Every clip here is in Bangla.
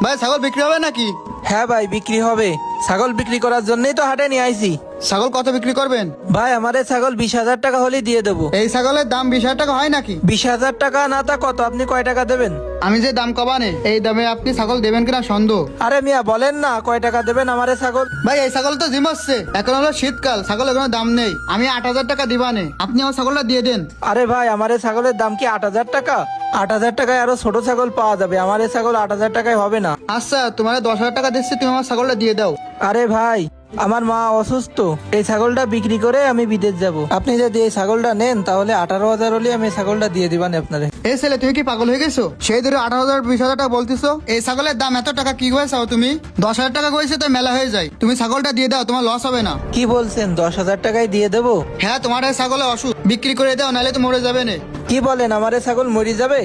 ভাই ছাগল বিক্রি হবে নাকি? হ্যাঁ ভাই বিক্রি হবে। ছাগল বিক্রি করার জন্যই তো হাটে নিয়ে আইছি। ছাগল কত বিক্রি করবেন? ভাই আমার এই ছাগল 20,000 টাকা হলেই দিয়ে দেবো। এই ছাগলের দাম 20,000 টাকা হয় নাকি? 20,000 টাকা না তা কত, আপনি কয় টাকা দেবেন? আমি যে দাম কবানে এই দামে আপনি ছাগল দেবেন কিনা সন্দেহ। আরে মিয়া বলেন না কয় টাকা দেবেন আমার এই ছাগল। ভাই এই ছাগল তো জিমচ্ছে, এখন হলো শীতকাল, ছাগল কোনো দাম নেই। আমি 8,000 টাকা দিবানে, আপনি আমার ছাগলটা দিয়ে দেন। আরে ভাই আমার এই ছাগলের দাম কি 8,000 টাকা? 8,000 টাকায় আরো ছোট ছাগল পাওয়া যাবে, আমার এই ছাগল 8,000 টাকায় হবে না। আচ্ছা তোমার 10,000 টাকা দিচ্ছি, তুমি আমার ছাগলটা দিয়ে দাও। আরে ভাই আমার মা অসুস্থ, এই ছাগলটা বিক্রি করে আমি বিদেশ যাব। আপনি যদি এই ছাগলটা নেন তাহলে 18,000 হলে আমি এই ছাগলটা দিয়ে দিবান আপনারে। এই ছেলে তুমি কি পাগল হয়ে গেছো? সেই ধরে 18,000 20,000 টাকা বলতেছো? এই ছাগলের দাম এত টাকা কি হয়েছে তুমি? 10,000 টাকা কইছে তো মেলা হয়ে যায়, তুমি ছাগলটা দিয়ে দাও, তোমার লস হবে না। কি বলছেন 10,000 টাকায় দিয়ে দেবো? হ্যাঁ তোমার এই ছাগলে অসুখ, বিক্রি করে দাও নাহলে তো মরে যাবে না। কি বলেন আমার এই ছাগল মরে যাবে?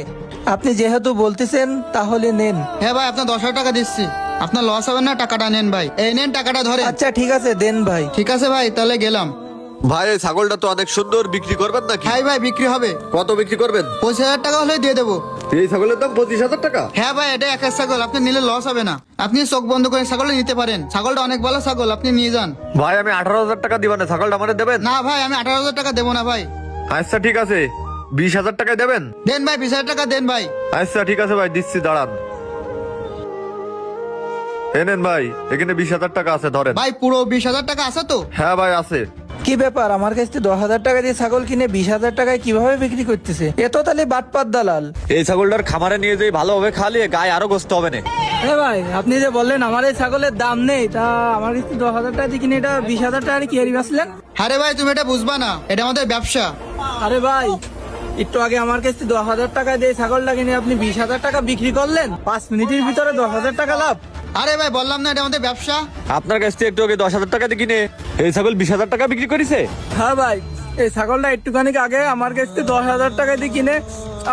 আপনি যেহেতু বলতেছেন তাহলে নেন। হ্যাঁ ভাই আপনার 10,000 টাকা দিচ্ছি, আপনার লস হবে না, টাকাটা নেন ভাই। এই নেন টাকাটা ধরে। আচ্ছা ঠিক আছে দেন ভাই। ঠিক আছে ভাই তাহলে গেলাম। ভাই এই ছাগলটা তো অনেক সুন্দর, বিক্রি করবেন নাকি? হ্যাঁ ভাই বিক্রি হবে। কত বিক্রি করবেন? 25,000 টাকা হলে দিয়ে দেবো। এই ছাগলের দাম 25,000 টাকা? হ্যাঁ ভাই এটা একের ছাগল, আপনি নিলে লস হবে না, আপনি চোখ বন্ধ করে ছাগলটা নিতে পারেন। ছাগলটা অনেক ভালো ছাগল, আপনি নিয়ে যান। ভাই আমি 18,000 টাকা দিবেন, ছাগলটা আমাদের দেবেন? না ভাই আমি 18,000 টাকা দেবো না ভাই। আচ্ছা ঠিক আছে, 20,000 টাকায় দেবেন? দেন ভাই 20,000 টাকা দেন ভাই। আচ্ছা ঠিক আছে ভাই, দিচ্ছি দাঁড়ান। নেন ভাই, এখানে 20,000 টাকা আছে, ধরেন। ভাই পুরো 20,000 টাকা আছে তো? হ্যাঁ ভাই আছে। কি ব্যাপার, আমার কাছে 10,000 টাকা দিয়ে ছাগল কিনে 20,000 টাকায় কিভাবে বিক্রি করতেছে? এ তো তাহলে বাটপাত দালাল। এই ছাগলটার খামারে নিয়ে যাই, ভালোভাবে খালিয়ে গায়ে আরো গোস্ত হবে না। এ ভাই আপনি যে বললেন আমার এই ছাগলের দাম নেই, তা আমার কাছে 10,000 টাকা দিয়ে কিনে এটা 20,000 টাকা কি হারি বাঁচলেন? আরে ভাই তুমি এটা বুঝবা না, এটা আমাদের ব্যবসা। আরে ভাই একটু আগে আমার কাছে 10,000 টাকা দিয়ে ছাগলটা কিনে আপনি 20,000 টাকা বিক্রি করলেন, 5 মিনিটের ভিতরে 10,000 টাকা লাভ। আরে ভাই বললাম না এটা আমাদের ব্যবসা। আপনার কাছ থেকে একটু আগে 10,000 টাকা দিয়ে কিনে এই ছাগল 20,000 টাকা বিক্রি করেছে। হ্যাঁ ভাই এই ছাগলটা একটুখানি আগে আমার কাছে 10,000 টাকা দিয়ে কিনে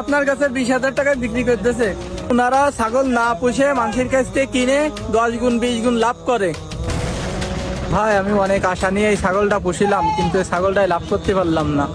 আপনার কাছে 20,000 টাকায় বিক্রি করতেছে। ওনারা ছাগল না পুষে মানুষের কাছ থেকে কিনে 10 গুণ 20 গুণ লাভ করে। ভাই আমি অনেক আশা নিয়ে এই ছাগলটা পুষিলাম, কিন্তু এই ছাগলটাই লাভ করতে পারলাম না।